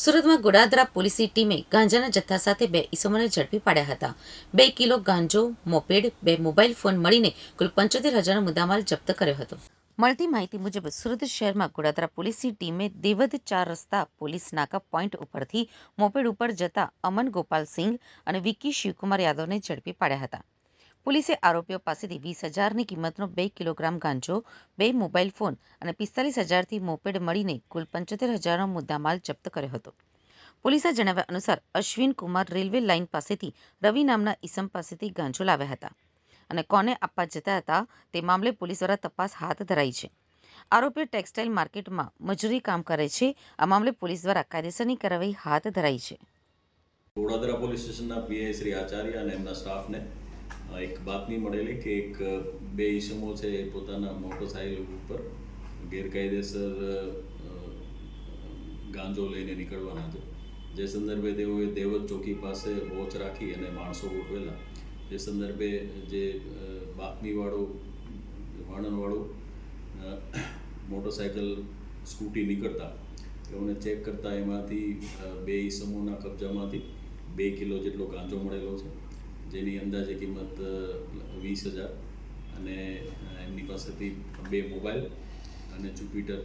સુરતમાં ગોડાદરા પોલીસની ટીમે ગાંજાના જથ્થા સાથે 2 ઈસમોને ઝડપી પાડ્યા હતા. 2 કિલો ગાંજો, મોપેડ, 2 મોબાઈલ ફોન મળીને કુલ 75,000નો મુદ્દામાલ જપ્ત કર્યો હતો. મળતી માહિતી મુજબ સુરત શહેરમાં ગોડાદરા પોલીસની ટીમે દેવધ 4 રસ્તા પોલીસ નાકા પોઈન્ટ ઉપરથી મોપેડ ઉપર જતા અમન ગોપાલસિંહ અને વિકી શિવકુમાર યાદવને ઝડપી પાડ્યા હતા. પોલીસે આરોપીઓ પાસેથી 20,000ની કિંમતનો 2 કિલોગ્રામ ગાંજો, 2 મોબાઈલ ફોન અને 45,000થી મોપેડ મળીને કુલ 75,000નો મુદ્દામાલ જપ્ત કર્યો હતો. પોલીસના જણાવ્યા અનુસાર અશ્વિન કુમાર રેલવે લાઇન પાસેથી રવિ નામના ઈસમ પાસેથી ગાંજો લાવ્યા હતા અને કોને આપવા જતા હતા તે મામલે પોલીસ દ્વારા તપાસ હાથ ધરાઈ છે. આરોપીઓ ટેક્સટાઇલ માર્કેટમાં મજૂરી કામ કરે છે. આ મામલે પોલીસ દ્વારા કાયદેસરની કાર્યવાહી હાથ ધરાઈ છે. ગોડાદરા પોલીસ સ્ટેશનના પીઆઈ શ્રી આચાર્ય અને એમના સ્ટાફને એક બાતમી મળેલી કે એક 2 ઈસમો છે એ પોતાના મોટરસાઇકલ ઉપર ગેરકાયદેસર ગાંજો લઈને નીકળવાના છે. જે સંદર્ભે તેઓએ દેવત ચોકી પાસે વોચ રાખી અને માણસો ગોઠવેલા. જે સંદર્ભે જે બાતમીવાળું વર્ણનવાળું મોટરસાઇકલ સ્કૂટી નીકળતા તેઓને ચેક કરતાં એમાંથી 2 ઈસમોના કબજામાંથી 2 કિલો જેટલો ગાંજો મળેલો છે, જેની અંદાજે કિંમત 20,000 અને એમની પાસેથી 2 મોબાઈલ અને જુપિટર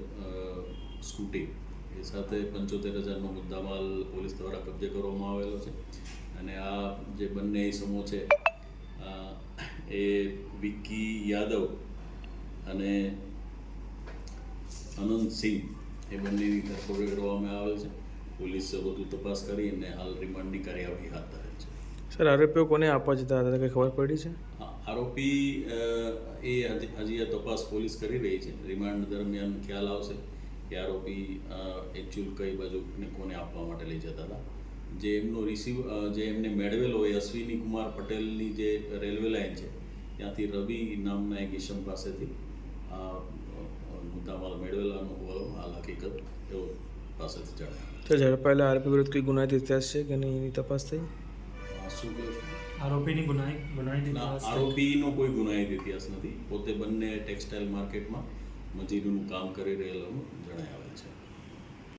સ્કૂટી એ સાથે 75,000નો મુદ્દામાલ પોલીસ દ્વારા કબજે કરવામાં આવેલો છે. અને આ જે બંને ઈસમો છે એ વિકી યાદવ અને અનંતસિંહ એ બંનેની ધરપકડ કરવામાં આવેલ છે. પોલીસ વધુ તપાસ કરી અને હાલ રિમાન્ડની કાર્યવાહી હાથ ધરેલ છે. સર, આરોપીઓ કોને આપવા જતા હતા કંઈ ખબર પડી છે? આરોપી એ હજી આ તપાસ પોલીસ કરી રહી છે. રિમાન્ડ દરમિયાન ખ્યાલ આવશે કે આરોપી એકચ્યુઅલ કઈ બાજુ ને કોને આપવા માટે લઈ જતા હતા. જે એમનો જે એમને મેળવેલો એ અશ્વિની કુમાર પટેલની જે રેલવે લાઇન છે ત્યાંથી રવિ નામના એક ઈસમ પાસેથી મુદ્દામાલ મેળવેલાનો હોવાનો હાલ હકીકત એવો પાસેથી જણાવ્યું. તો ઝડપાયેલા આરોપી વિરુદ્ધ કોઈ ગુનાહિત ઇતિહાસ છે કે નહીં, એની તપાસ થઈ? શું કહ્યું? આરોપીની કોઈ ગુનાહિત ઇતિહાસ નથી. પોતે બંને ટેક્સટાઇલ માર્કેટમાં મજૂરીનું કામ કરી રહેલાનું જણાવેલ છે.